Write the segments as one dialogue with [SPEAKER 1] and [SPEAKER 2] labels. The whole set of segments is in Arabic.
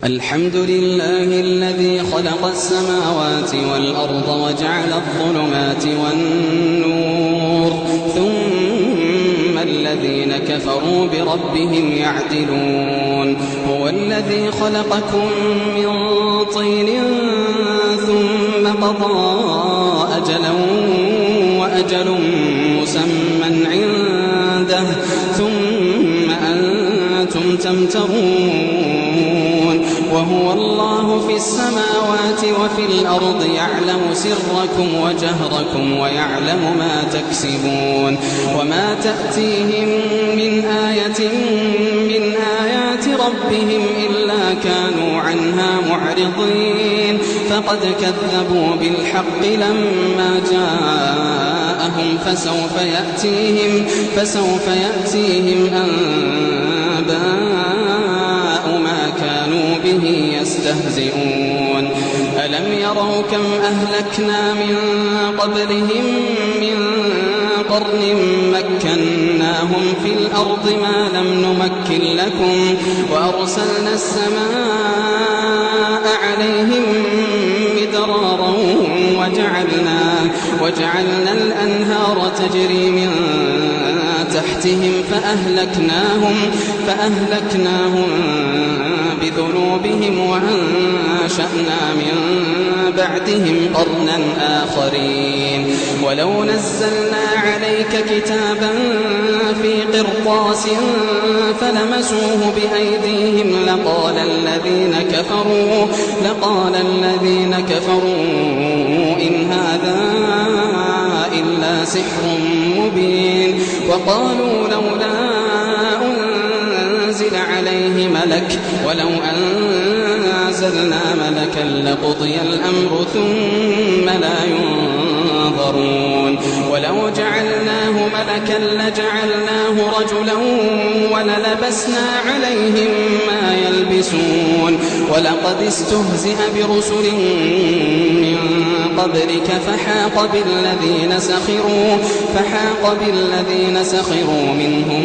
[SPEAKER 1] الحمد لله الذي خلق السماوات والأرض وجعل الظلمات والنور ثم الذين كفروا بربهم يعدلون هو الذي خلقكم من طين ثم قضى أجلا وأجل مسمى عنده ثم أنتم تمترون وهو الله في السماوات وفي الأرض يعلم سركم وجهركم ويعلم ما تكسبون وما تأتيهم من آية من آيات ربهم إلا كانوا عنها معرضين فقد كذبوا بالحق لما جاءهم فسوف يأتيهم أنباء ما كانوا به يستهزئون ألم يروا كم أهلكنا من قبلهم من قرن مكناهم في الأرض ما لم نمكن لكم وأرسلنا السماء عليهم مدرارا وجعلنا الأنهار تجري من تحتهم فأهلكناهم بذنوبهم وأنشأنا من بعدهم قرنا آخرين ولو نزلنا عليك كتابا في قرطاس فلمسوه بأيديهم لقال الذين كفروا إن هذا إلا سحر مبين وقالوا لولا أنزل عليه ملك ولو أنزلنا ملكا لقضي الأمر ثم لا ينظرون ولو جعلناه ملكا لجعلناه رجلا وللبسنا عليهم ما يلبسون ولقد استهزئ برسل من قبلك فحاق بالذين سخروا منهم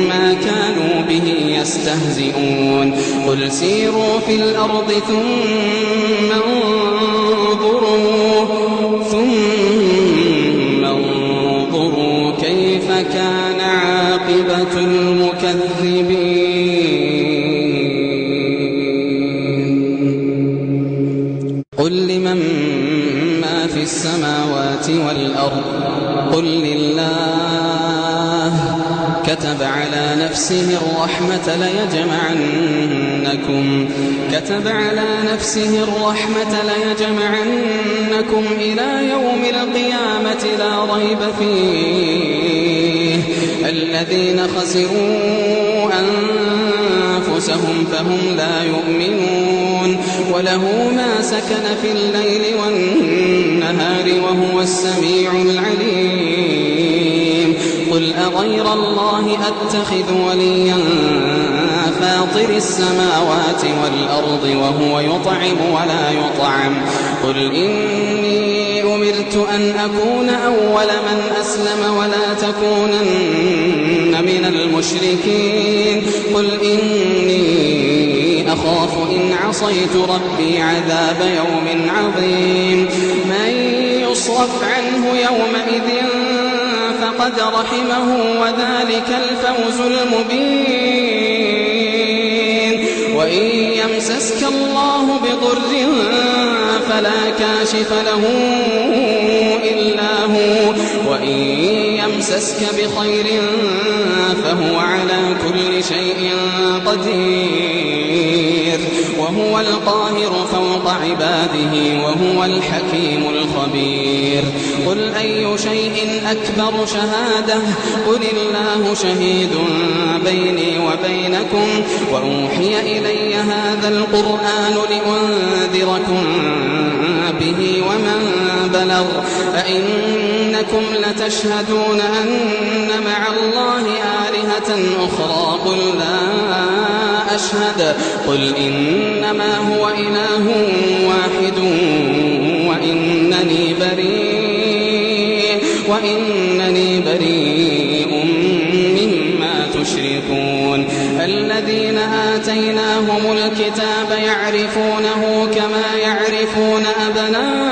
[SPEAKER 1] ما كانوا به يستهزئون قل سيروا في الأرض ثم انظروا كيف كان عاقبة المكذبين قل لمن ما في السماوات والأرض قل لله كتب على نفسه الرحمة ليجمعنكم إلى يوم القيامة لا ريب فيه الذين خسروا أنفسهم فهم لا يؤمنون وله ما سكن في الليل والنهار وهو السميع العليم قل أغير الله أتخذ وليا فاطر السماوات والأرض وهو يطعم ولا يطعم قل إني أمرت أن أكون أول من أسلم ولا تكونن من المشركين قل إني أخاف إن عصيت ربي عذاب يوم عظيم من يصرف عنه يومئذ فقد رحمه وذلك الفوز المبين وإن يمسسك الله بضر فلا كاشف له إلا هو وإن يمسسك بخير فهو على كل شيء قدير وهو القاهر فوق عباده وهو الحكيم الخبير قل أي شيء أكبر شهادة قل الله شهيد بيني وبينكم وأوحي إلي هذا القرآن لأنذركم به ومن بلغ أئنكم لتشهدون أن مع الله آلهة أخرى قل لا أشهد قل إنما هو إله واحد وإنني بريء مما تشركون الذين آتيناهم الكتاب الكتاب يعرفونه كما يعرفون أبناءهم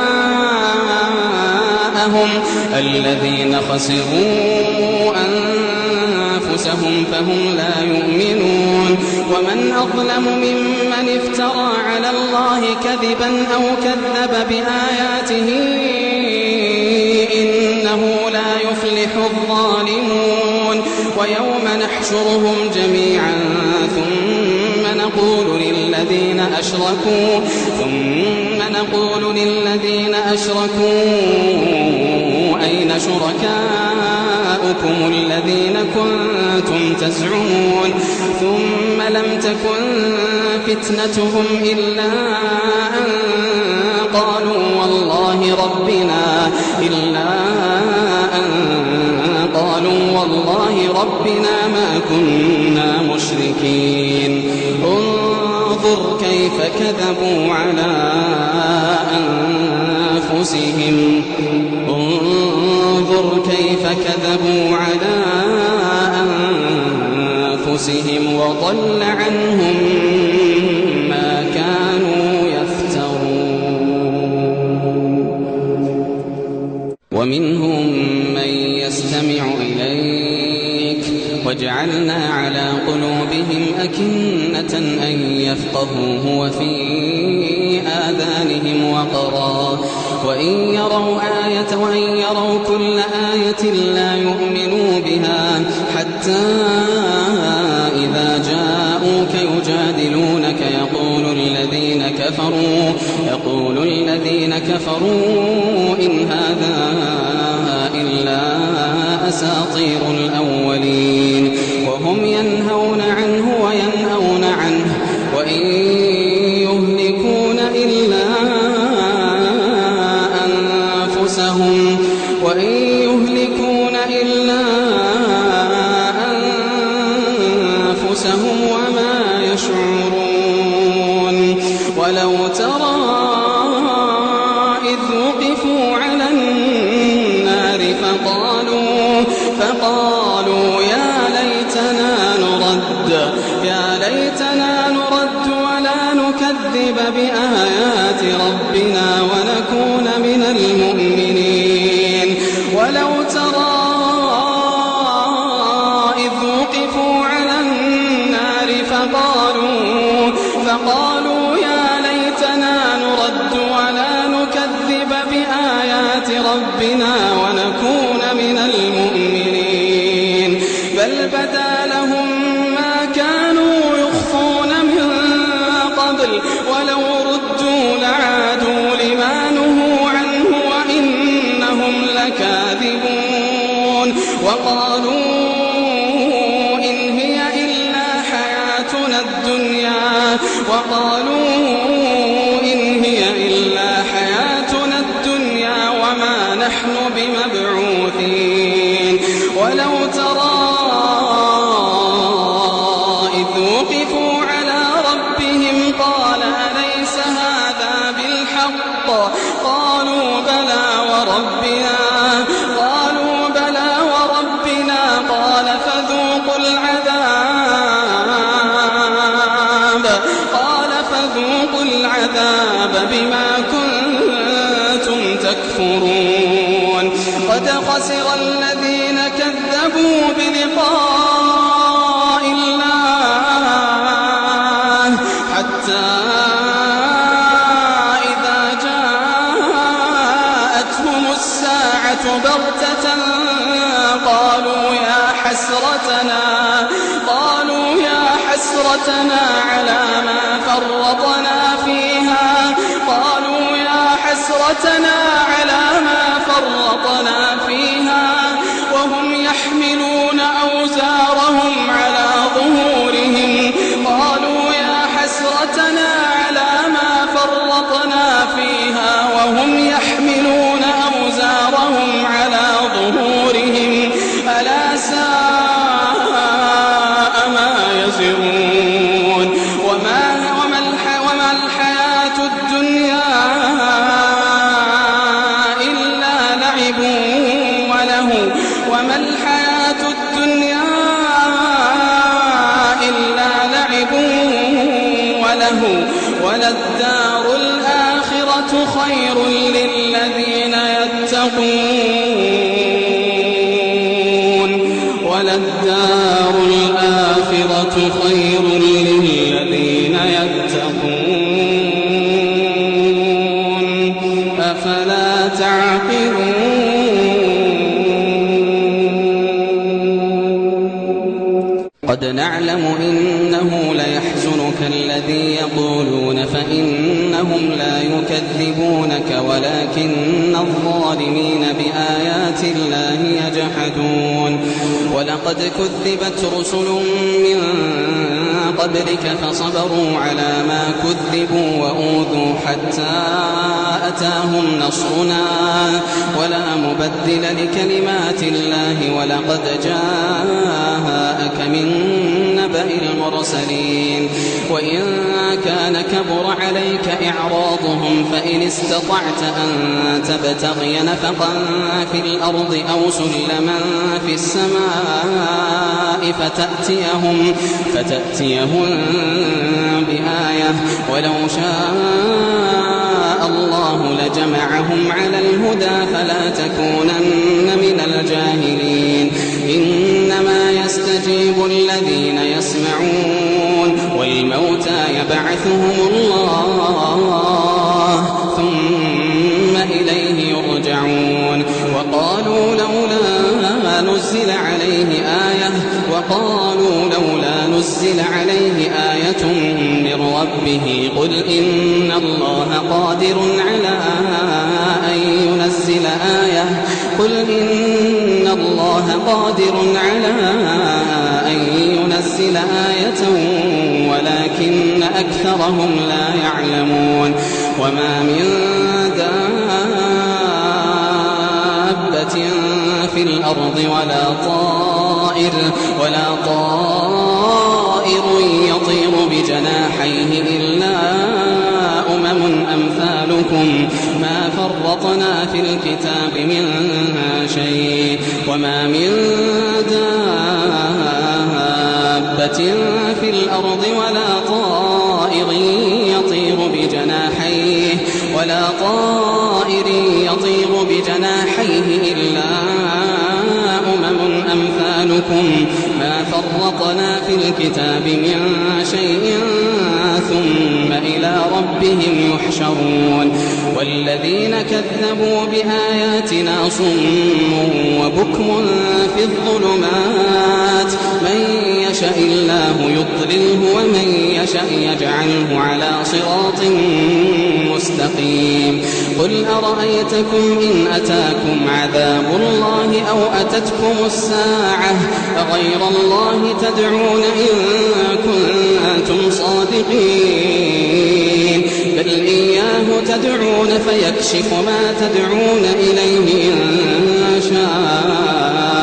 [SPEAKER 1] الذين خسروا أنفسهم فهم لا يؤمنون ومن أظلم ممن افترى على الله كذبا أو كذب بآياته إنه لا يفلح الظالمون ويوم نحشرهم جميعا ثم نقول للذين أشركوا أين شركاؤكم الذين كنتم تزعمون ثم لم تكن فتنتهم إلا أن قالوا والله ربنا ما كنا مشركين انظر كيف كذبوا على أنفسهم وضل عنهم ما كانوا يفترون ومنهم من يستمع إليك وجعلنا على قلوبهم أكنة أن يفقهوه وفي آذانهم وقرا وإن يروا كل آية لا يؤمنوا بها حتى إذا جاءوك يجادلونك يقول الذين كفروا إن هذا إلا أساطير الأولين وهم ينهون عنه وينأون عنه وإن يهلكون إلا أنفسهم وما يشعرون ولو ترى إذ وقفوا على النار فقالوا يا ليتنا نرد ولا نكذب بآيات ربنا ونكون من المؤمنين ولو ترى إذ وقفوا على النار فقالوا يا ليتنا نرد ولا نكذب بآيات ربنا ونكون من المؤمنين بل بدا لهم ما كانوا يخفون من قبل ولو ردوا لعادوا لما نهوا عنه وإنهم لكاذبون وقالوا إن هي إلا حياتنا الدنيا وما نحن بمبعوثين ولو ترى إذ وقفوا على ربهم قال أليس هذا بالحق قالوا بلى وربنا قال فذوقوا العذاب بما كنتم تكفرون قد خسر الذين كذبوا بلقاء الله حتى إذا جاءتهم الساعة بغتة قالوا يا حسرتنا على ما فرطنا فيها وهم يحملون أوزارهم على ظهورهم قالوا يا حسرتنا على ما فرطنا فيها وهم يحملون أوزارهم على ظهورهم ألا ساء ما يزرون وما الحياة الدنيا وللدار الآخرة خير للذين يتقون وللدار الآخرة خير للذين يتقون أفلا تعقلون قد نعلم إنه ليحزنك الذي يقولون فإنهم لا يكذبونك ولكن الظالمين بآيات الله يجحدون ولقد كذبت رسل من قبلك فصبروا على ما كذبوا وأوذوا حتى أتاهم نصرنا ولا مبدل لكلمات الله ولقد جاءك من نبأ المرسلين وإن كان كبر عليك إعراضهم فإن استطعت أن تبتغي نفقا في الأرض أو سلما في السماء فتأتيهم بآية ولو شاء الله لجمعهم على الهدى فلا تكونن من الجاهلين إنما يستجيب الذين يسمعون والموتى يبعثهم الله ثم إليه يرجعون وقالوا لولا نزل عليه آية من ربه قل إن الله قادر على أن ينزل آية ولكن أكثرهم لا يعلمون وما من دابة في الأرض ولا طائر يطير بجناحيه إلا أمم أمثالكم ما فرطنا في الكتاب من شيء وما من دابة في الأرض ولا طائر يطير بجناحيه إلا أمم أمثالكم ما فرطنا في الكتاب من شيء ثم إلى ربهم يحشرون والذين كذبوا بآياتنا صم وبكم في الظلمات من يشاء الله يضلله ومن يشاء يجعله على صراط مستقيم قل أرأيتكم إن أتاكم عذاب الله أو أتتكم الساعة أغير الله تدعون إن كنتم صادقين بل إياه تدعون فيكشف ما تدعون إليه إن شاء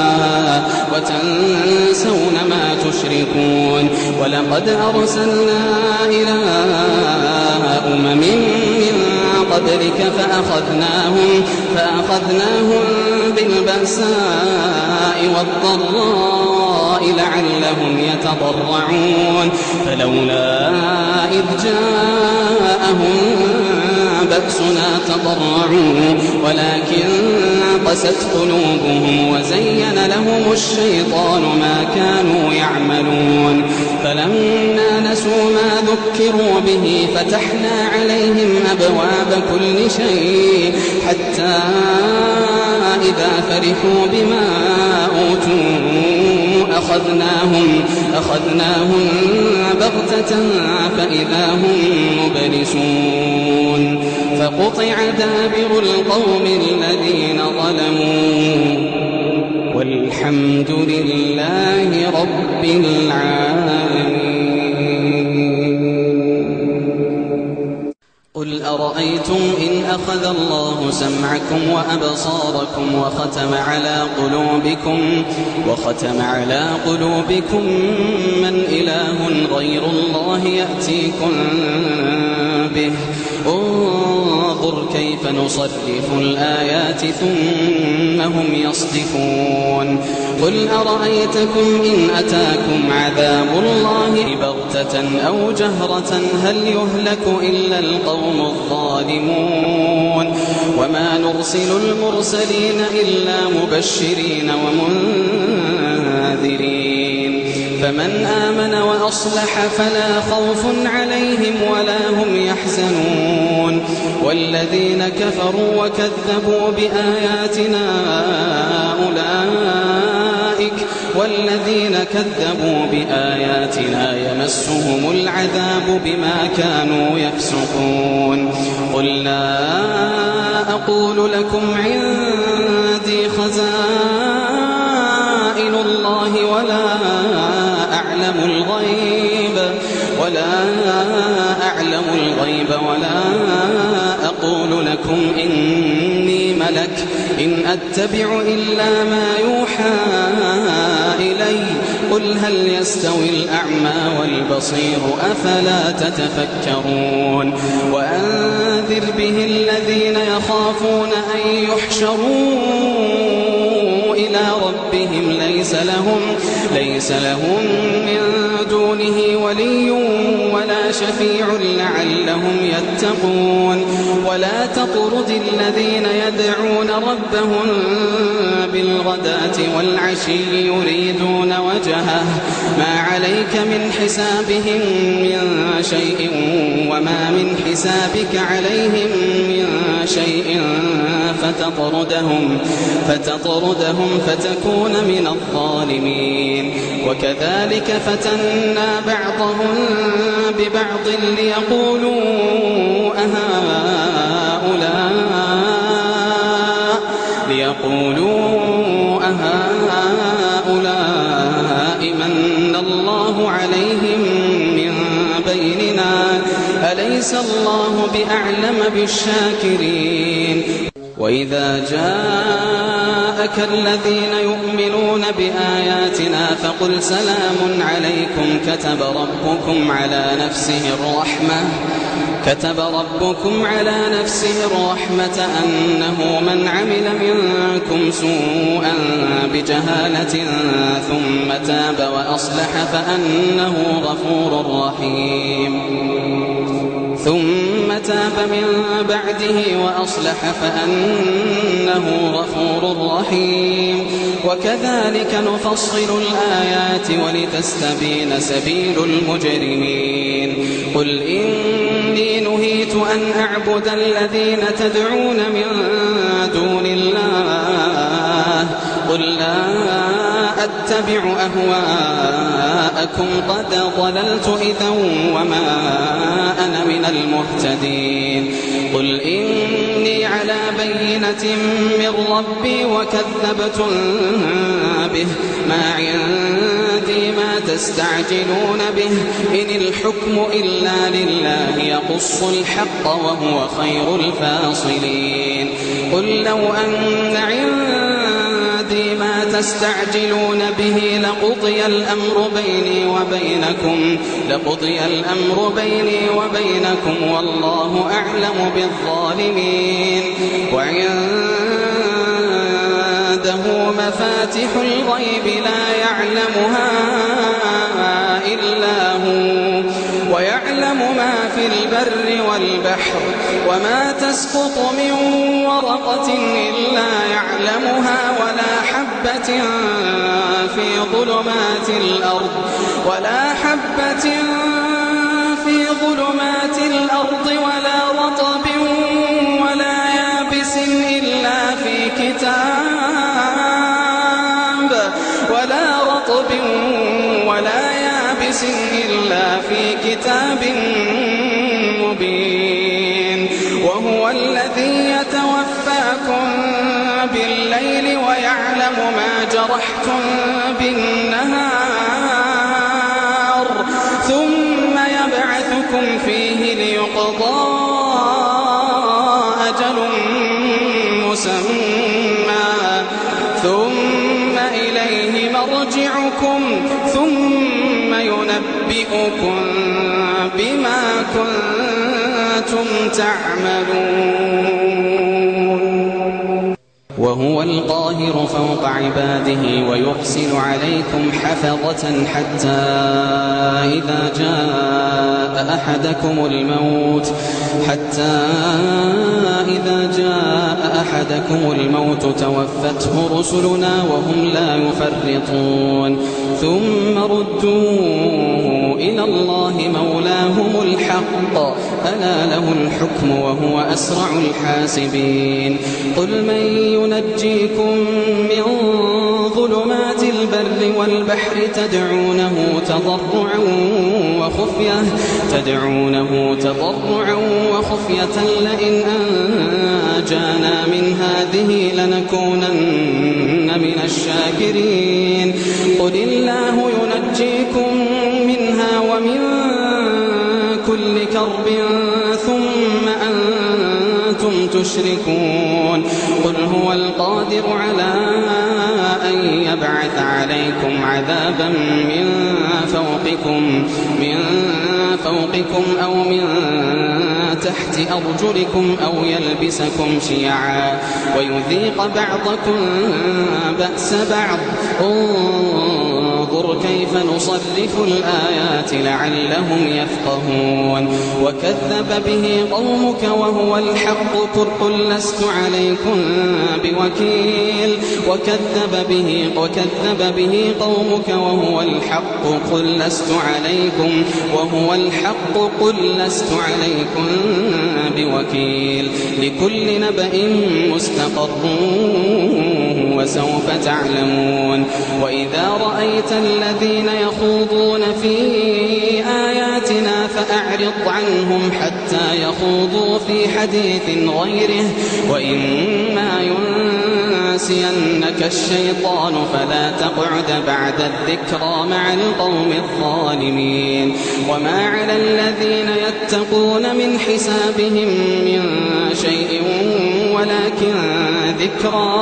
[SPEAKER 1] وتنسون ما تشركون ولقد أرسلنا إلى أمم من قبلك فأخذناهم بالبأساء والضراء لعلهم يتضرعون فلولا إذ جاءهم بأسنا تضرعوا ولكن قست قلوبهم وزين لهم الشيطان ما كانوا يعملون فلما نسوا ما ذكروا به فتحنا عليهم أبواب كل شيء حتى إذا فرحوا بما أوتوا أخذناهم بغتة فإذا هم مبلسون فقطع دابر القوم الذين ظلموا والحمد لله رب العالمين قل أرأيتم إن أخذ الله سمعكم وأبصاركم وختم على قلوبكم من إله غير الله يأتيكم به انظر كيف نصرف الآيات ثم هم يصدفون قل أرأيتكم إن أتاكم عذاب الله بغتة بغتة أو جهرة هل يهلك إلا القوم الظالمون وما نرسل المرسلين إلا مبشرين ومنذرين فمن آمن وأصلح فلا خوف عليهم ولا هم يحزنون والذين كفروا وكذبوا بآياتنا يمسهم العذاب بما كانوا يفسقون قل لا أقول لكم عندي خزائن الله ولا أعلم الغيب ولا أقول لكم إني ملك إن أتبع إلا ما يوحى إلي قل هل يستوي الأعمى والبصير أفلا تتفكرون وأنذر به الذين يخافون أن يحشروا إلى ربهم ليس لهم من دونه ولي ولا شفيع لعلهم يتقون ولا تطرد الذين يدعون ربهم بالغداة والعشي يريدون وجهه ما عليك من حسابهم من شيء وما من حسابك عليهم من شيء فتطردهم فتكون من الظالمين وكذلك فتنا بعضهم ببعض ليقولوا أهؤلاء من الله عليهم من بيننا أليس الله بأعلم بالشاكرين وإذا جاءك الذين يؤمنون بآياتنا فقل سلام عليكم كتب ربكم على نفسه الرحمة أنه من عمل منكم سوءا بجهالة ثم تاب وأصلح فأنه غفور رحيم ثم تاب من بعده وأصلح فأنه غفور رحيم وكذلك نفصل الآيات ولتستبين سبيل المجرمين قل إني نهيت أن أعبد الذين تدعون من دون الله قل لا أتبع أهواءكم قد ضللت إذا وما أنا من المهتدين قل إني على بينة من ربي وكذبتم به ما عندي ما تستعجلون به إن الحكم إلا لله يقص الحق وهو خير الفاصلين قل لو أن عندي ما تستعجلون به لقضي الأمر بيني وبينكم والله أعلم بالظالمين وعنده مفاتح الغيب لا يعلمها إلا هو ويعلم ما في البر والبحر وما تسقط من ورقة إلا يعلمها ولا حبة في ظلمات ولا رطب ولا يابس إلا في كتاب مبين وهو الذي يتوفاكم بالليل ويعلم ما جرحتم بالنهار ثم يبعثكم فيه ليقضى أجل مسمى ثم إليه مرجعكم ثم ينبئكم بما كنتم تعملون وهو القاهر فوق عباده ويرسل عليكم حفظة حتى إذا جاء أحدكم الموت توفته رسلنا وهم لا يفرطون ثم ردوا إلى الله مولاهم الحق ألا له الحكم وهو أسرع الحاسبين قل من ينجيكم من ظلمات البر والبحر تدعونه تضرعا وخفية لئن أنجانا من هذه لنكونن من الشاكرين قل الله ينجيكم منها ومن كل كرب ثم أنتم تشركون قل هو القادر على أن يبعث عليكم عذابا من فوقكم أو من تحت أرجلكم أو يلبسكم شيعا ويذيق بعضكم بأس بعض انظر كيف نصرف الآيات لعلهم يفقهون وكذب به قومك وهو الحق قل لست عليكم بوكيل وكذب به قومك وهو الحق قل لست عليكم بوكيل لكل نبأ مستقر وسوف تعلمون وإذا رأيت الذين يخوضون في آياتنا فأعرض عنهم حتى يخوضوا في حديث غيره وإما ينسينك الشيطان فلا تقعد بعد الذكرى مع القوم الظالمين وما على الذين يتقون من حسابهم من شيء ولكن ذكرى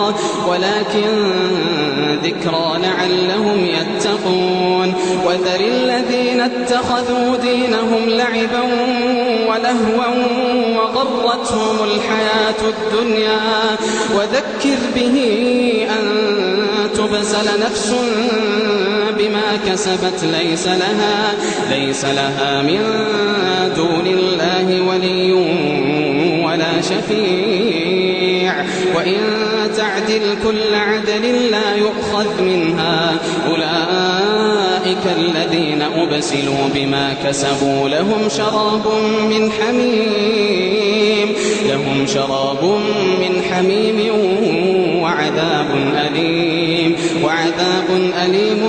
[SPEAKER 1] لعلهم يتقون وذر الذين اتخذوا دينهم لعبا ولهوا وغرتهم الحياة الدنيا وذكر به أن تبسل نفس بما كسبت ليس لها من دون الله ولي ولا شفيع وإن تعدل كل عدل لا يؤخذ منها أولئك الذين أبسلوا بما كسبوا لهم شراب من حميم وعذاب أليم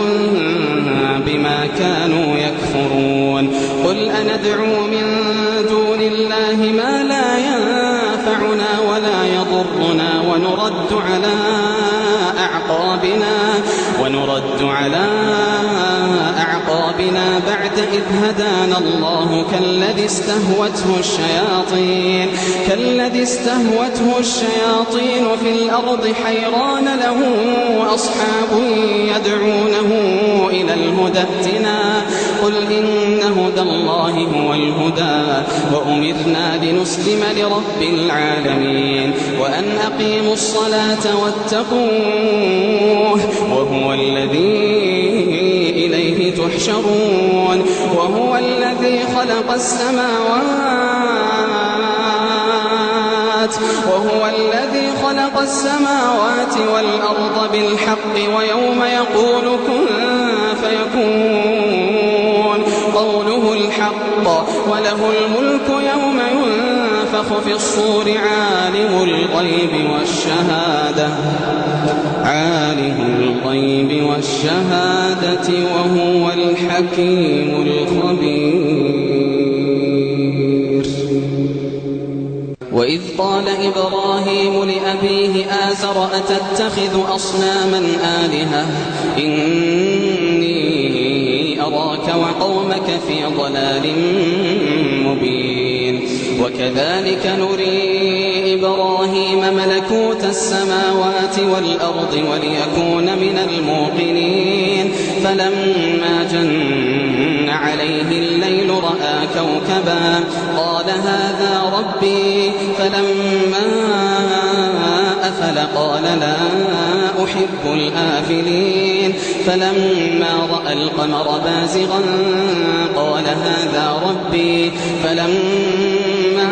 [SPEAKER 1] بما كانوا يكفرون قل أندعو من دون الله ما لا ينفعنا ولا يضرنا ونرد على أعقابنا بعد إذ هدانا الله كالذي استهوته الشياطين في الأرض حيران له أصحاب يدعونه إلى الهدى ائتنا قل إن هدى الله هو الهدى وأمرنا لنسلم لرب العالمين وأن أقيموا الصلاة واتقوه وهو الذي إليه تحشرون وهو الذي خلق السماوات والأرض بالحق ويوم يقول كن فيكون قوله الحق وله الملك يوم ينفخ في الصور عالم الغيب والشهادة وهو الحكيم الخبير وإذ قال إبراهيم لأبيه آزر أتتخذ أصناما آلهة إني أراك وقومك في ضلال مبين وكذلك نري إبراهيم ملكوت السماوات والأرض وليكون من الموقنين فلما جن عليه الليل رأى كوكبا قال هذا ربي فلما أفل قال لا أحب الآفلين فلما رأى القمر بازغا قال هذا ربي فلما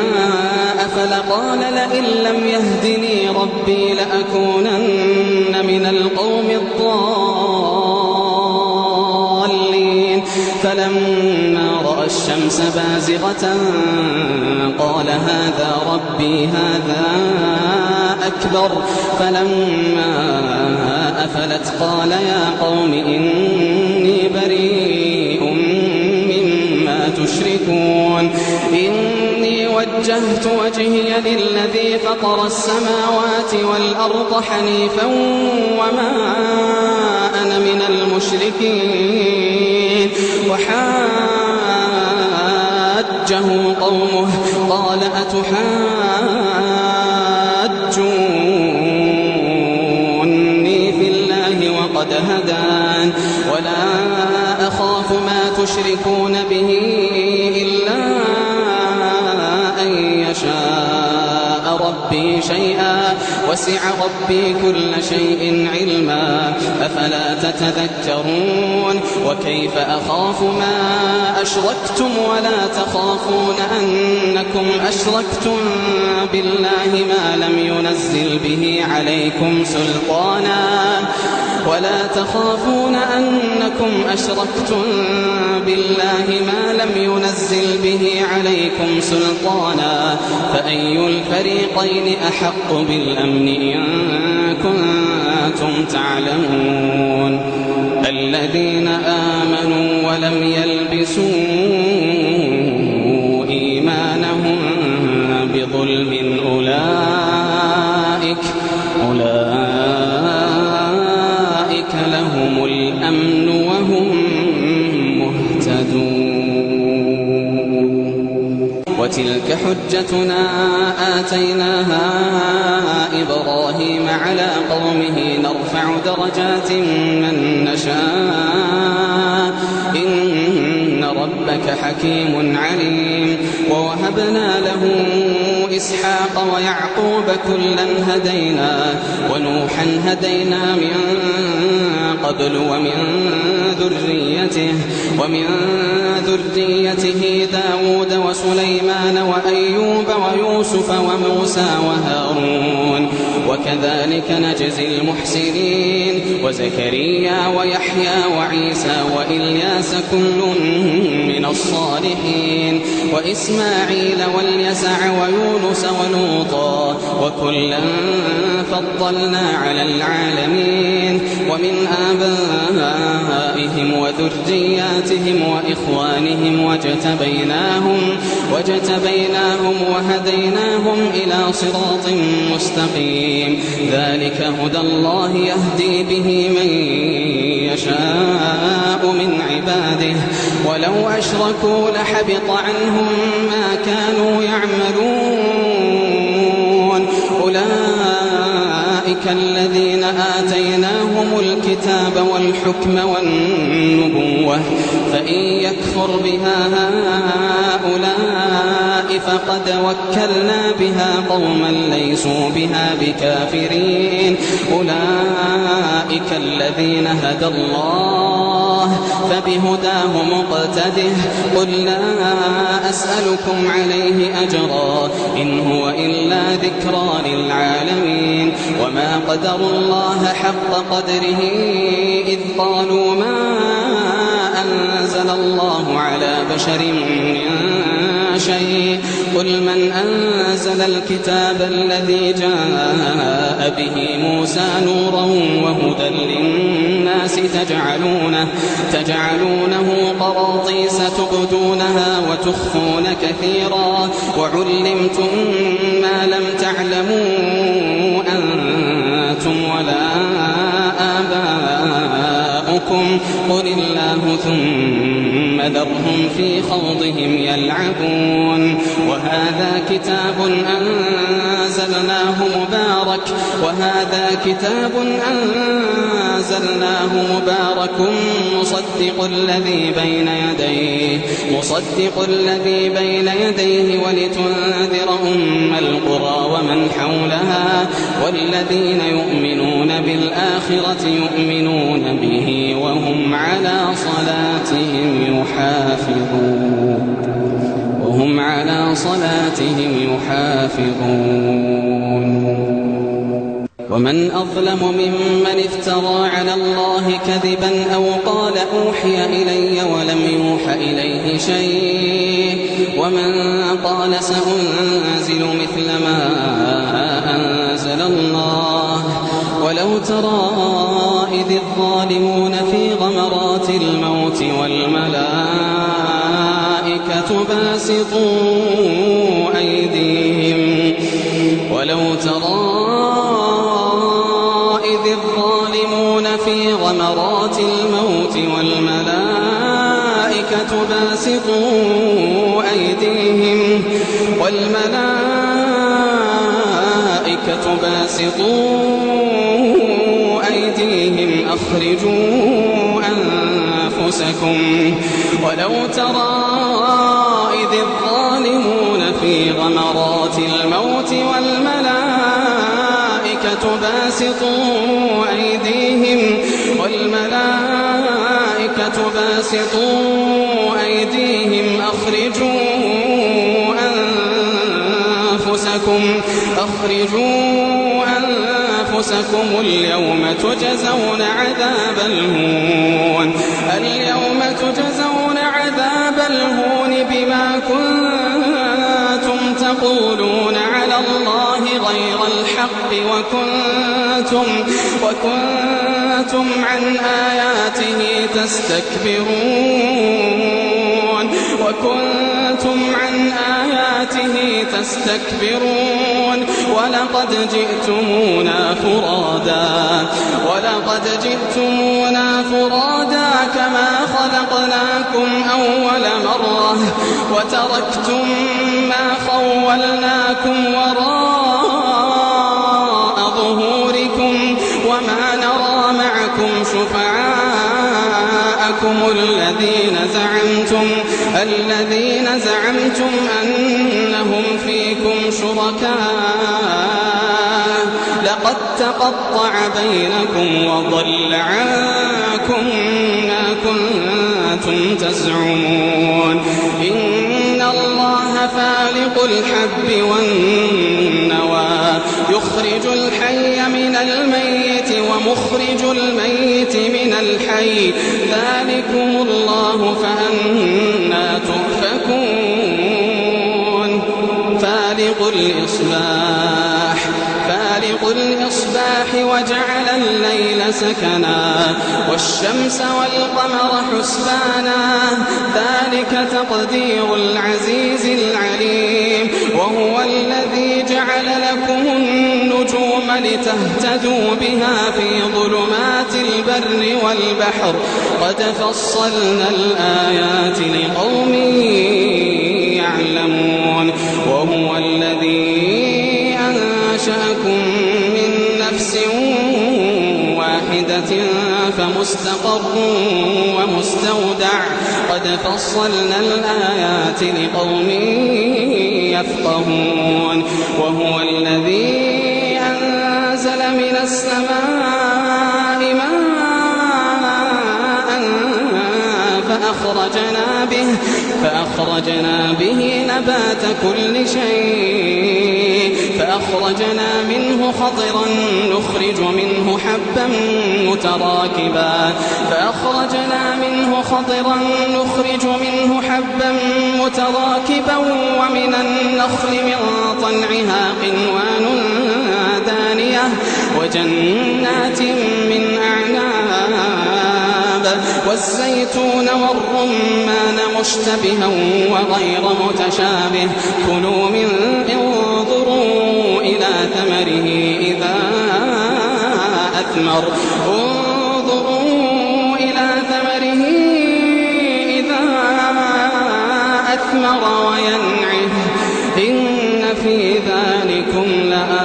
[SPEAKER 1] أفل قال لئن لم يهدني ربي لأكونن من القوم الضالين فلما رأى الشمس بازغة قال هذا ربي هذا أكبر فلما أفلت قال يا قوم إني بريء مما تشركون إني وجهت وجهي للذي فطر السماوات والأرض حنيفا وما أنا من المشركين وحاجه قومه قال أتحاجوني في الله وقد هدان ولا أخاف ما تشركون به إلا أن يشاء ربي شيئا وسع ربي كل شيء علما أفلا تتذكرون وكيف أخاف ما أشركتم ولا تخافون أنكم أشركتم بالله ما لم ينزل به عليكم سلطانا ولا تخافون أنكم أشركتم بالله ما لم ينزل به عليكم سلطانا فأي الفريقين أحق بالأمن إن كنتم تعلمون الذين آمنوا ولم يلبسوا إيمانهم بظلم أولئك لهم الأمن وهم مهتدون وتلك حجتنا آتيناها إبراهيم على قومه نرفع درجات من نشاء إن ربك حكيم عليم ووهبنا له إسحاق ويعقوب كلا هدينا ونوحا هدينا من قبل ومن ذريته داود وسليمان وأيوب ويوسف وموسى وهارون وكذلك نجزي المحسنين وزكريا ويحيى وعيسى وإلياس كل من الصالحين وإسماعيل واليسع ويونس ولوطا وكلا فضلنا على العالمين ومن آبائهم وذرياتهم وإخوانهم واجتبيناهم وهديناهم إلى صراط مستقيم ذلك هدى الله يهدي به من يشاء من عباده ولو أشركوا لحبط عنهم ما كانوا يعملون أولئك الذين آتيناهم الكتاب والحكم والنبوة فإن يكفر بها هؤلاء فقد وكلنا بها قوما ليسوا بها بكافرين أولئك الذين هدى الله فبهداه مقتده قل لا أسألكم عليه أجرا إن هو إلا ذكرى للعالمين وما قدروا الله حق قدره إذ قالوا ما أنزل الله على بشر من شيء قل من أنزل الكتاب الذي جاء به موسى نورا وهدى للناس تجعلونه قراطيس تبدونها وتخفون كثيرا وعلمتم ما لم تعلموا أنتم ولا آباؤكم قل الله ثم ذرهم في خوضهم يلعبون وهذا كتاب أنزلناه وهذا كتاب أنزلناه مبارك مصدق الذي بين يديه ولتنذر القرى ومن حولها والذين يؤمنون بالآخرة يؤمنون به وهم على صلاتهم يحافظون ومن أظلم ممن افترى على الله كذبا أو قال أوحي إلي ولم يوح إليه شيء ومن قال سأنزل مثل ما أنزل الله ولو ترى إذ الظالمون في غمرات الموت والملائكة باسطوا أيديهم غمرات الموت والملائكة باسطوا أيديهم أخرجوا أنفسكم ولو ترى إذ الظالمون في غمرات الموت والملائكة باسطوا أيديهم أخرجوا أنفسكم اليوم تجزون عذاب الهون بما كنتم تقولون على الله غير الحق وكنتم عن آياته تستكبرون ولقد جئتمونا فرادا كما خلقناكم أول مرة وتركتم ما خولناكم وراء ظهوركم وما نرى معكم شفعاءكم الذين زعمتم أنهم فيكم شركاء لقد تقطع بينكم وضل عنكم ما كنتم تزعمون إن الله فالق الحب والنوى يخرج الحي من الميت ومخرج الميت من الحي ذلكم الله فأنى تؤفكون فالق الإصباح وجعل الليل سكنا والشمس والقمر حسبانا ذلك تقدير العزيز العليم وهو الذي جعل لكم النجوم لتهتدوا بها في ظلمات البر والبحر قد فصلنا الآيات لقوم يعلمون وهو الذي أنشأكم من نفس واحدة فمستقر ومستودع قد فصلنا الآيات لقوم يفقهون وهو الذي أنزل من السماء ماء فأخرجنا به نبات كل شيء فأخرجنا منه خضرا نخرج منه حبا متراكبا ومن النخل من طلعها قنوان دانية وجنات من أعناب والزيتون والرمان مشتبها وغير متشابه كلوا من انظروا إلى ثمره إذا أثمر وينعه إن في ذلكم لآيات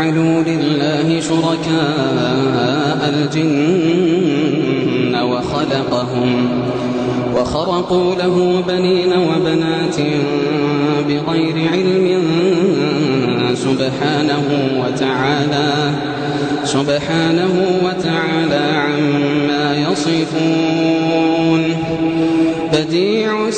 [SPEAKER 1] جعلوا لله شركاء الجن وخرقوا له بنين وبنات بغير علم سبحانه وتعالى عما يصفون. بديع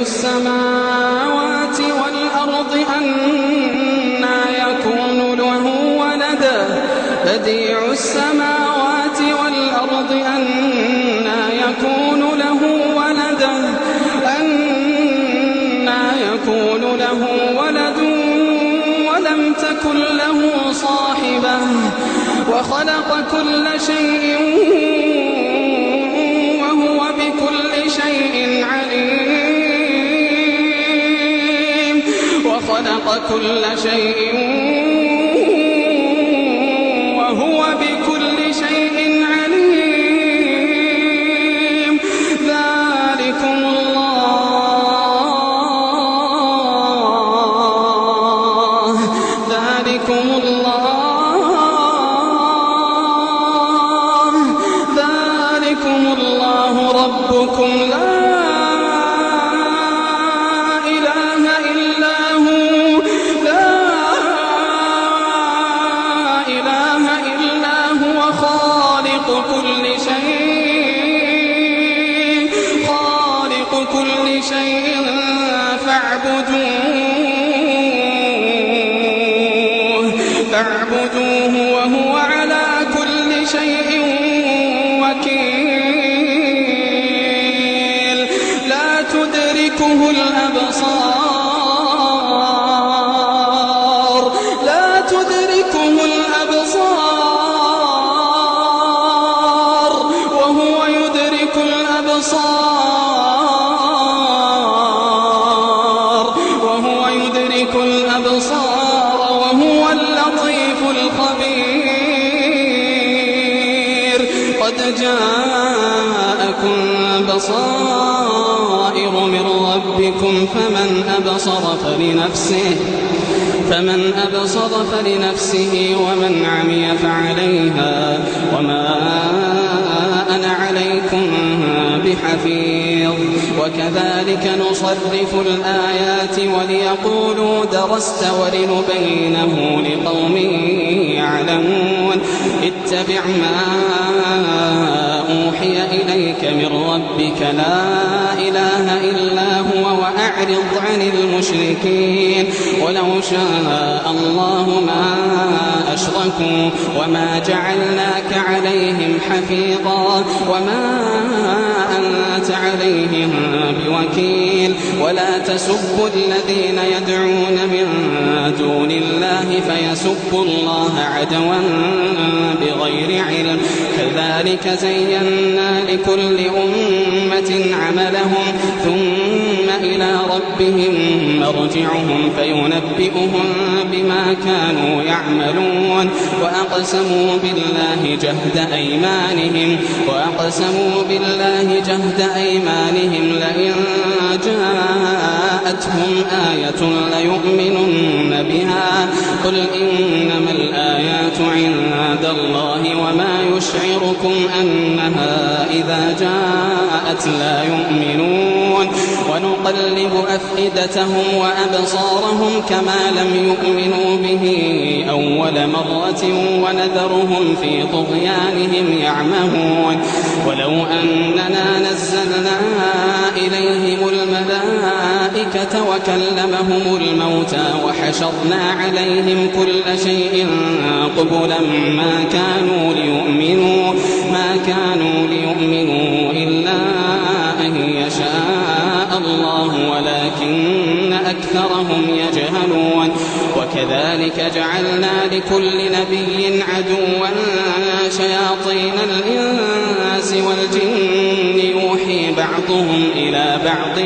[SPEAKER 1] السماوات والأرض أنى يكون له ولد بديع السماوات والأرض أنى يكون له ولد ولم تكن له صاحبة وخلق كل شيء وهو بكل شيء عليم وخلق كل شيء وهو بكل شيء عليم. ذلكم الله ربكم لا إله إلا هو خالق كل شيء فاعبدوه وهو على كل شيء وكيل. لا تدركه الأبصار وهو يدرك الأبصار وهو اللطيف الخبير. قد جاءكم بصائر من ربكم فمن أبصر فلنفسه ومن عمي فعليها وما أنا عليكم بحفيظ. وكذلك نصرف الآيات وليقولوا درست ولنبينه لقوم يعلمون. اتبع ما أوحي إليك من ربك لا إله إلا هو وأعرض عن المشركين. ولو شاء الله ما أشركوا وما جعلناك عليهم حفيظا وما أنت عليهم بوكيل. ولا تسبوا الذين يدعون من دون الله فيسبوا الله عدوا بغير علم. كذلك زينا لكل أمة عملهم ثم إلى ربهم مرجعهم فينبئهم بما كانوا يعملون. وأقسموا بالله جهد أيمانهم لئن جاءتهم آية ليؤمنن بها. قل إنما الآيات عند الله وما يشعركم أنها إذا جاءت لا يؤمنون. ونقلب أفئدتهم وأبصارهم كما لم يؤمنوا به أول مرة ونذرهم في طغيانهم يعمهون. ولو أننا نزلنا إليهم الملائكة وكلمهم الموتى وحشرنا عليهم كل شيء قبلا ما كانوا ليؤمنوا إلا أن يشاء الله ولكن أكثرهم يجهلون. وكذلك جعلنا لكل نبي عدوا شياطين الإنس والجن يوحي بعضهم إلى بعض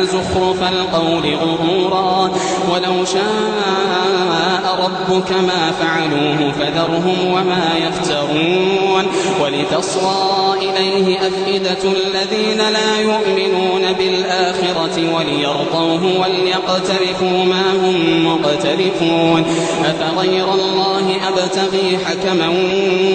[SPEAKER 1] زخرف القول غرورا. ولو شاء ربك ما فعلوه فذرهم وما يفترون. ولتصغى إليه أفئدة الذين لا يؤمنون بالآخرة الآخرة وليرضوه وليقترفوا ما هم مقترفون أفغير الله أبتغي حكما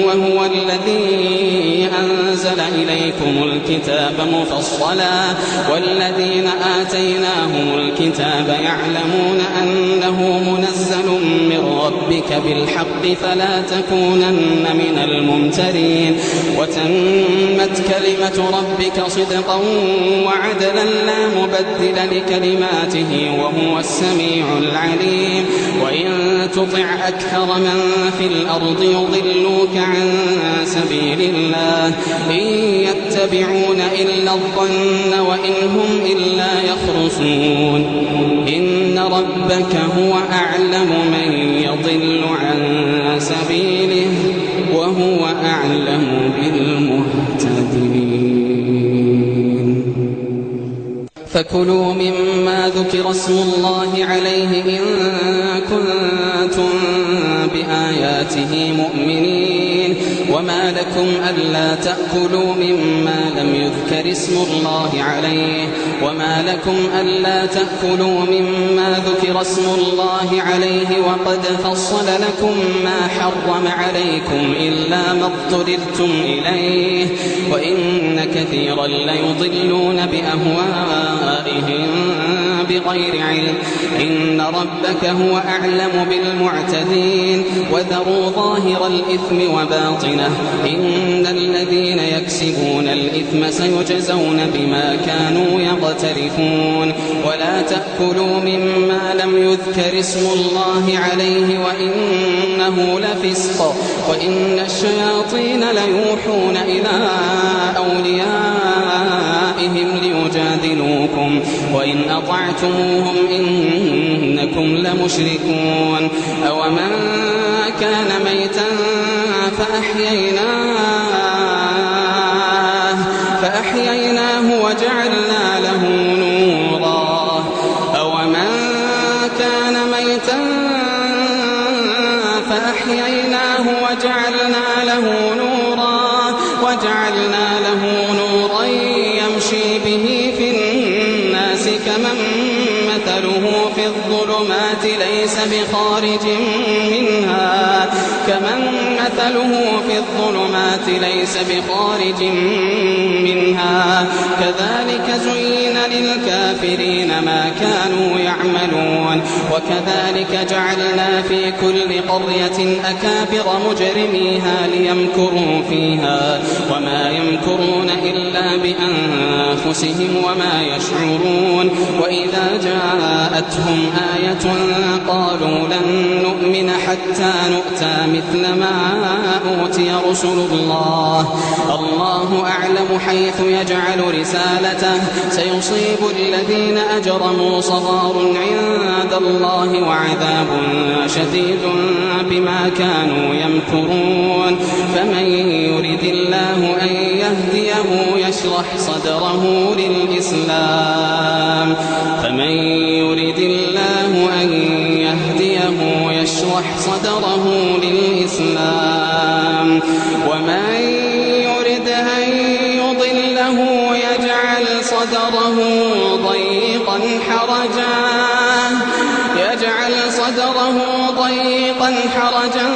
[SPEAKER 1] وهو الذي أنزل إليكم الكتاب مفصلا والذين آتيناهم الكتاب يعلمون أنه منزل من ربك بالحق فلا تكونن من الممترين وتمت كلمة ربك صدقا وعدلا لا مبدل لكلماته وهو السميع العليم وإن تطع أكثر من في الأرض يضلوك عن سبيل الله إن يتبعون إلا الظن وإن هم إلا يخرصون إن ربك هو أعلم من يضل عن سبيله وهو أعلم بالمهتدين فكلوا مما ذكر اسم الله عليه إن كنتم بآياته مؤمنين وما لكم ألا تأكلوا مما لم يذكر اسم الله عليه مما ذكر اسم الله عليه وقد فصل لكم ما حرم عليكم إلا ما اضطررتم إليه وإن كثيرا ليضلون بأهوائهم بغير علم إن ربك هو أعلم بالمعتدين وذروا ظاهر الإثم وباطنه إن الذين يكسبون الإثم سيجزون بما كانوا يقترفون ولا تأكلوا مما لم يذكر اسم الله عليه وإنه لفسق وإن الشياطين ليوحون إلى أوليائهم ليجادلوكم وإن أطعتموهم إنكم لمشركون أومن كان ميتا فأحييناه وجعلنا له نورا يمشي به في الناس كمن مثله في الظلمات ليس بخارج منها كذلك زين للكافرين ما كانوا يعملون وكذلك جعلنا في كل قرية أكابر مجرميها ليمكروا فيها وما يمكرون إلا بأنفسهم وما يشعرون وإذا جاءتهم آية قالوا لن نؤمن حتى نؤتى مثل ما أوتي رسل الله أعلم حيث يجعل رسالته سيصيب الذين أجرموا صغار عند الله وعذاب شديد بما كانوا يمكرون فمن يرد الله أن يهديه يشرح صدره للإسلام ومن يرد أن يضله يجعل صدره ضيقا حرجا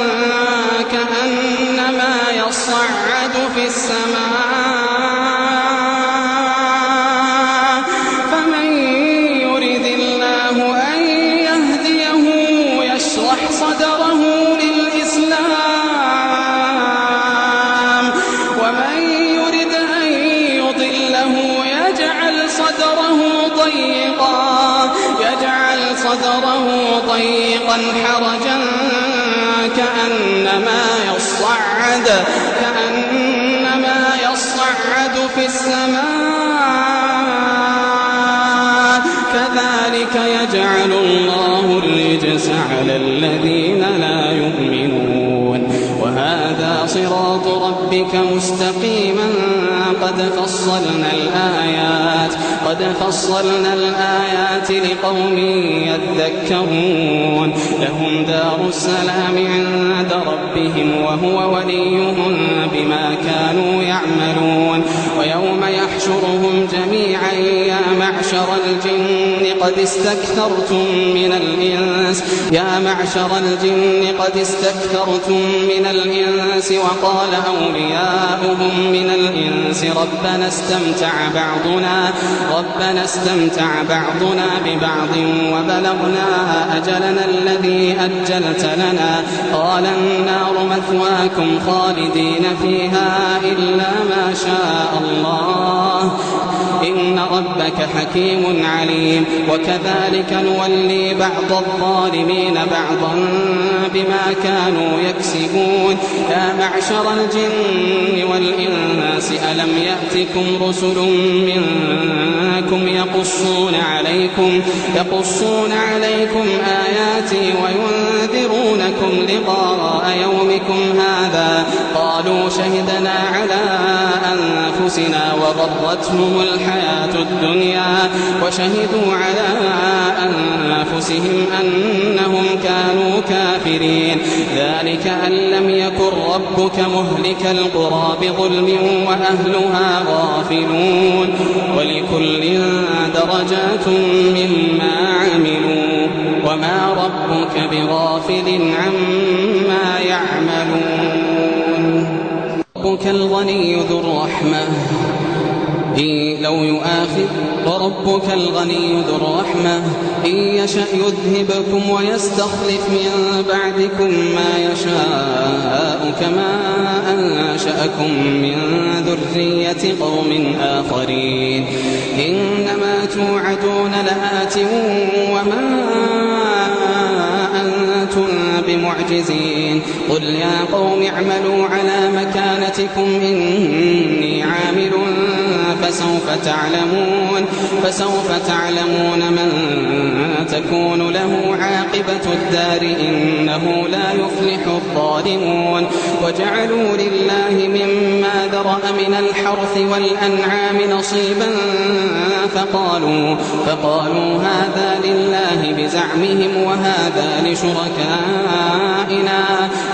[SPEAKER 1] كأنما يصعد في السماء فمن يرد الله أن يهديه يشرح صدره للإسلام ومن يرد أن يضله يجعل صدره ضيقا حرجا كأنما يصعد في السماء كذلك يجعل الله الرجس على الذين لا يؤمنون وهذا صراط ربك مستقيما قد فصلنا الآيات لقوم يذكرون لهم دار السلام عند ربهم وهو وليهم بما كانوا يعملون ويوم يحشرهم جميعا يا معشر معشر الجن قد استكثرتم من الإنس وقال أولياؤهم من الإنس ربنا استمتع بعضنا ببعض وبلغنا أجلنا الذي أجلت لنا قال النار مثواكم خالدين فيها إلا ما شاء الله إن ربك حكيم عليم وكذلك نولي بعض الظالمين بعضا بما كانوا يكسبون يا معشر الجن والإنس ألم يأتكم رسل منكم يقصون عليكم آياتي وينذرونكم لقاء يومكم هذا قالوا شهدنا على أنفسنا وغرتهم الحياة الدنيا وشهدوا على أنفسهم أنهم كانوا كافرين ذلك أن لم يكن ربك مهلك القرى بظلم وأهلها غافلون ولكل درجات مما عملوا وما ربك بغافل عما يعملون ربك الغني ذو الرحمة وربك الغني ذو الرحمة إن يشأ يذهبكم ويستخلف من بعدكم ما يشاء كما أنشأكم من ذرية قوم آخرين إنما توعدون لآت وما أنتم بمعجزين قل يا قوم اعملوا على مكانتكم إني عامل فسوف تعلمون من تكون له عاقبة الدار إنه لا يفلح الظالمون وجعلوا لله مما ذرأ من الحرث والأنعام نصيبا فقالوا هذا لله بزعمهم وهذا لشركائنا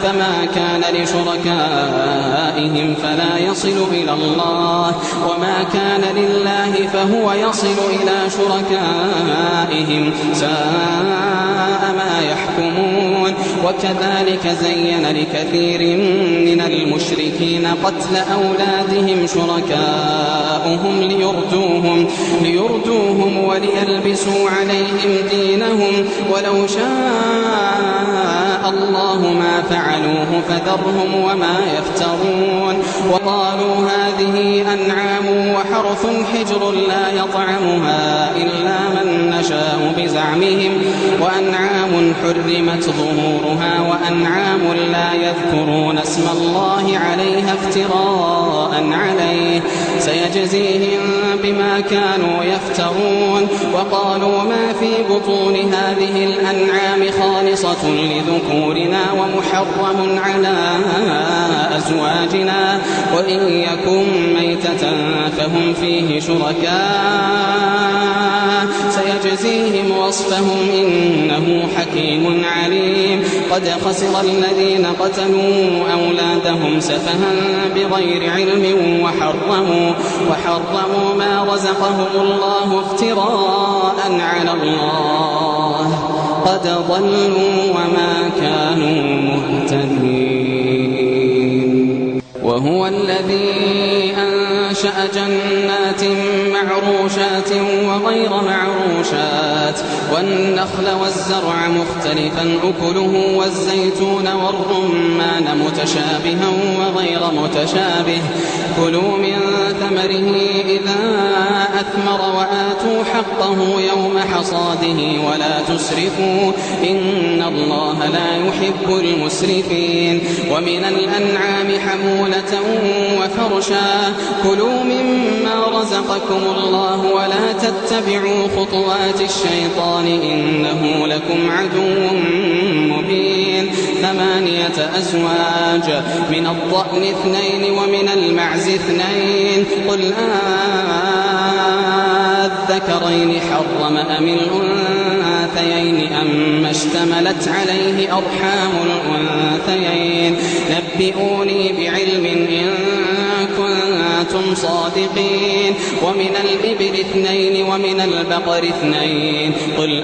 [SPEAKER 1] فما كان لشركائهم فلا يصل إلى الله وما كان لله فهو يصل إلى شركائهم ساء ما يحكمون وكذلك زين لكثير من المشركين قتل أولادهم شركاؤهم ليردوهم وليلبسوا عليهم دينهم ولو شاء الله ما فعلوه فذرهم وما يفترون وقالوا هذه أنعام وحرث حجر لا يطعمها إلا من نشاء بزعمهم وأنعام حرمت ظهورها وأنعام لا يذكرون اسم الله عليها افتراء عليه سيجزيهم بما كانوا يفترون وقالوا ما في بطون هذه الأنعام خالصة لذكورنا ومحرم على أزواجنا وإن يكن ميتة فهم فيه شركاء سيجزيهم وصفهم إنه حكيم عليم قد خسر الذين قتلوا أولادهم سفها بغير علم وحرموا ما رزقهم الله افتراء على الله قد ضلوا وما كانوا مهتدين وهو الذي أنشأ جنات معروشات وغير معروشات والنخل والزرع مختلفا أكله والزيتون والرمان متشابها وغير متشابه كلوا من ثمره إذا أثمر وآتوا حقه يوم حصاده ولا تسرفوا إن الله لا يحب المسرفين ومن الأنعام حمولة وفرشا كلوا مما رزقكم الله ولا تتبعوا خطوات الشيطان إنه لكم عدو مبين 8 أزواج من الضأن 2 ومن المعز 2 قل الذكرين حرم أم الأنثيين أم اشتملت عليه أرحام الأنثيين نبئوني بعلم إن كنتم كنتم صادقين ومن الإبل 2 ومن البقر 2 قل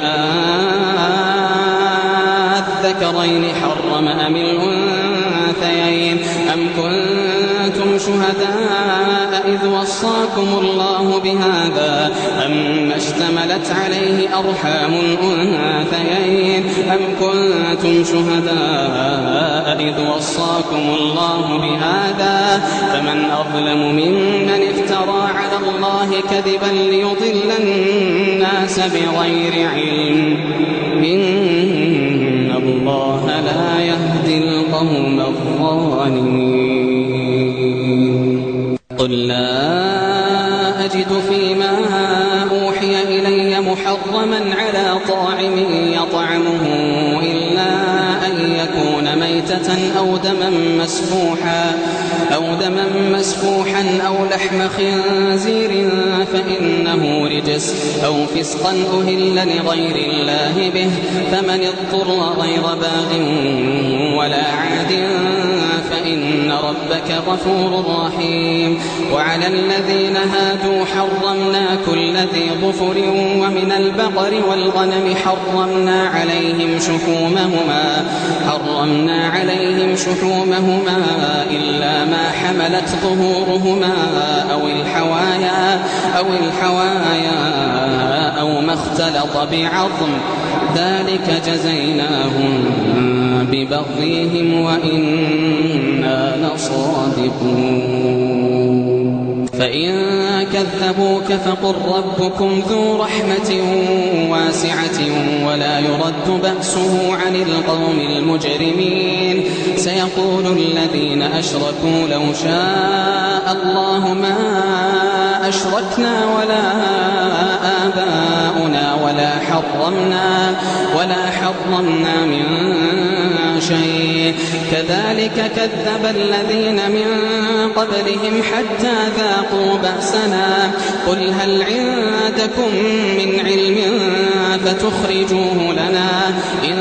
[SPEAKER 1] الذكرين حرم أم الأنثيين أم كنتم شهداء إذ وصاكم الله بهذا أم اشتملت عليه أرحام الأنثيين أم كنتم شهداء إذ وصاكم الله بهذا فمن أظلم ممن افترى على الله كذبا ليضل الناس بغير علم إن الله لا يهدي القوم الظالمين قل لا أجد فيما أوحي إلي محرما على طاعم يطعمه إلا أن يكون ميتة أو دما مسفوحا أو لحم خنزير فإنه رجس أو فسقا أهل لغير الله به فمن اضطر غير باغ ولا عاد فإن ربك غفور رحيم وعلى الذين هادوا حرمنا كل ذي ظفر ومن البقر والغنم حرمنا عليهم شحومهما إلا ما حملت ظهورهما أو الحوايا أو ما اختلط بعظم ذلك جزيناهم ببغيهم وإنا لصادقون فإن كذبوك فقل ربكم ذو رحمة واسعة ولا يرد بأسه عن القوم المجرمين سيقول الذين أشركوا لو شاء الله ما أشركنا ولا آباؤنا ولا حرمنا من شيء كذلك كذب الذين من قبلهم حتى ذاقوا بأسنا قل هل عندكم من علم فتخرجوه لنا إن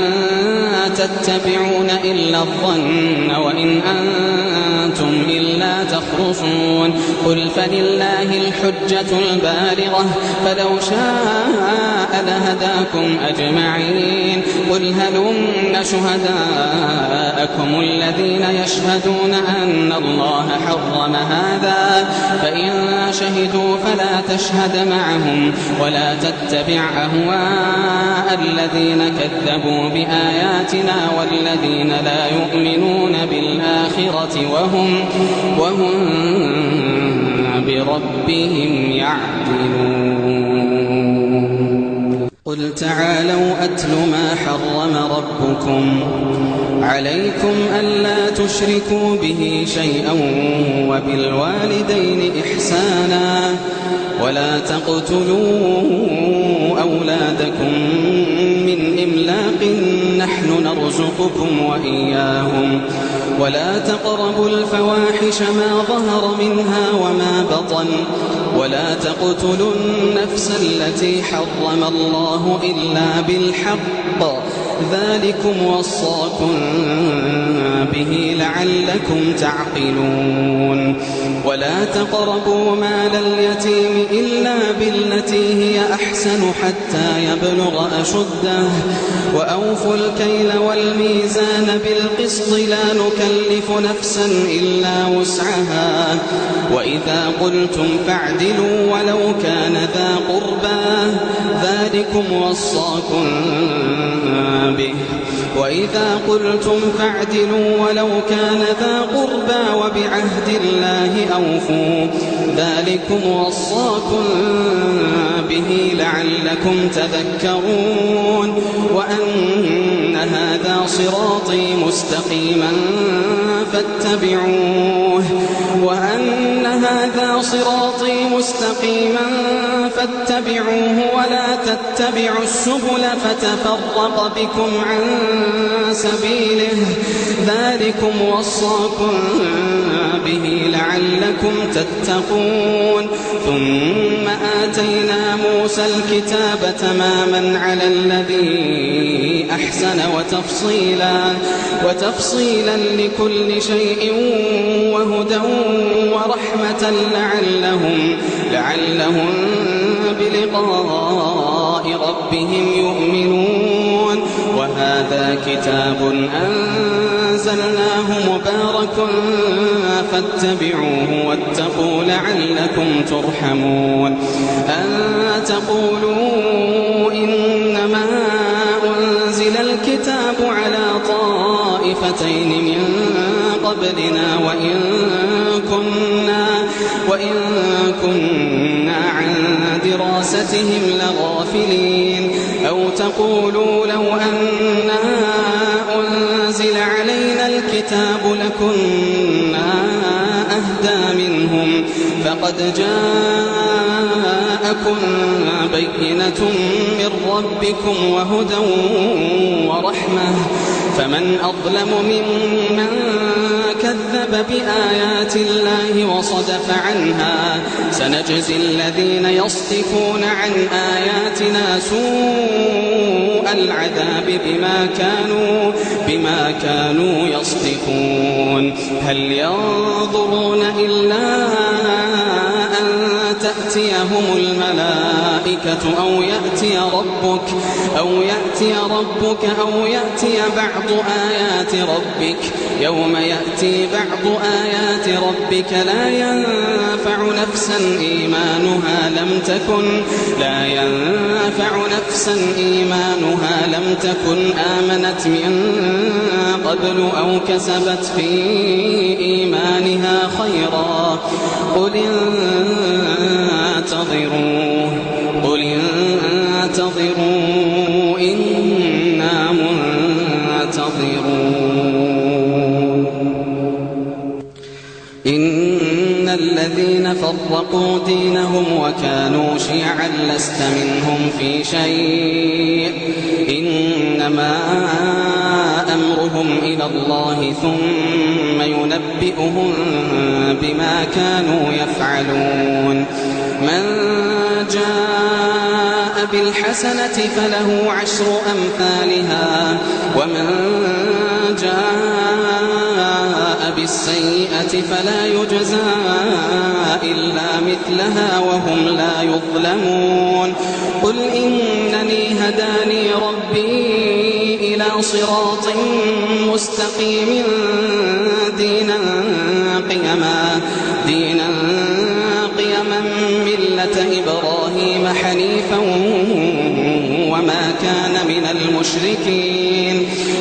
[SPEAKER 1] تتبعون إلا الظن وإن أنتم إلا تخرصون قل فلله الحجة البالغة فلو شاء لهداكم أجمعين قل هلم شهداءكم الذين يشهدون أن الله حرم هذا فإن شهدوا فلا تشهد معهم ولا تتبع أهواء الذين كذبوا بآياتنا والذين لا يؤمنون بالآخرة وهم بربهم يعدلون قل تعالوا أتل ما حرم ربكم عليكم ألا تشركوا به شيئا وبالوالدين إحسانا ولا تقتلوا أولادكم من إملاق نحن نرزقكم وإياهم ولا تقربوا الفواحش ما ظهر منها وما بطن ولا تقتلوا النفس التي حرم الله إلا بالحق ذلكم وصاكم به لعلكم تعقلون ولا تقربوا مال اليتيم إلا بالتي هي أحسن حتى يبلغ أشده وأوفوا الكيل والميزان بالقسط لا نكلف نفسا إلا وسعها وإذا قلتم فاعدلوا ولو كان ذا قربى ذلكم وصاكم به وإذا قلتم فاعدلوا ولو كان ذا قربى وبعهد الله أوفوا ذلكم وصاكم به لعلكم تذكرون وأن هذا صراطي مستقيما فاتبعوه ولا تتبعوا السبل فتفرق بكم عن سبيله ذلكم وصاكم به لعلكم تتقون ثم آتينا موسى الكتاب تماما على الذي أحسن وتفصيلا لكل شيء وهدى ورحمة لعلهم بلقاء ربهم يؤمنون. وهذا كتاب أنزلناه مبارك فاتبعوه واتقوا لعلكم ترحمون. أن تقولوا إنما أنزل الكتاب على طائفتين من قبلنا وإن كنا عن دراستهم لغافلين. أو تقولوا لو أنا أنزل علينا الكتاب لكنا أهدى منهم فقد جاءكم بينة من ربكم وهدى ورحمة فمن أظلم ممن كذب بآيات الله وصدف عنها. سنجزي الذين يصدفون عن آياتنا سوء العذاب بما كانوا يصدفون. هل ينظرون إلا أن تأتيهم الملائكة أو يأتي ربك أو يأتي بعض آيات ربك. يوم يأتي بعض آيات ربك لا ينفع نفسا إيمانها لم تكن آمنت من قبل أو كسبت في إيمانها خيرا. قل انتظروا إنا منتظرون. إن الذين فرقوا دينهم وكانوا شيعا لست منهم في شيء إنما أمرهم إلى الله ثم ينبئهم بما كانوا يفعلون. من جاء بالحسنة فله 10 أمثالها ومن جاء بالسيئة فلا يجزى إلا مثلها وهم لا يظلمون. قل إنني هداني ربي إلى صراط مستقيم دينا قيما ملة إبراهيم حنيفا وما كان من المشركين.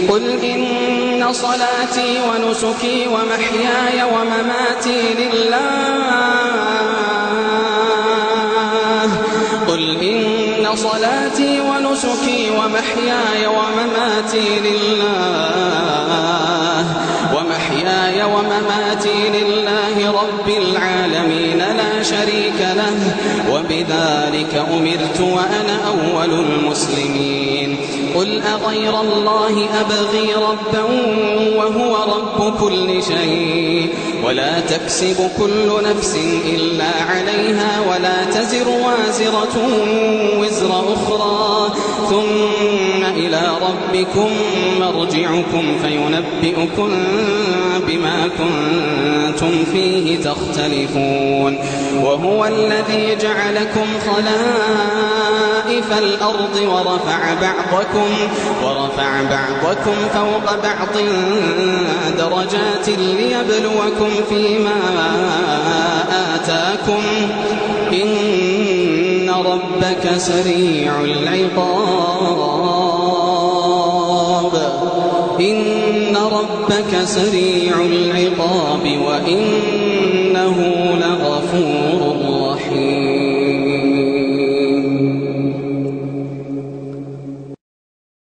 [SPEAKER 1] قل إن صلاتي ونسكي ومحياي ومماتي لله رب العالمين لا شريك له وبذلك أمرت وأنا أول المسلمين. قل أغير الله أبغي ربا وهو رب كل شيء ولا تكسب كل نفس إلا عليها ولا تزر وازرة وزر أخرى ثم إلى ربكم مرجعكم فينبئكم بما كنتم فيه تختلفون. وهو الذي جعلكم خلائف الأرض ورفع بعضكم فوق بعض درجات ليبلوكم فيما آتاكم إن ربك سريع العقاب وإنه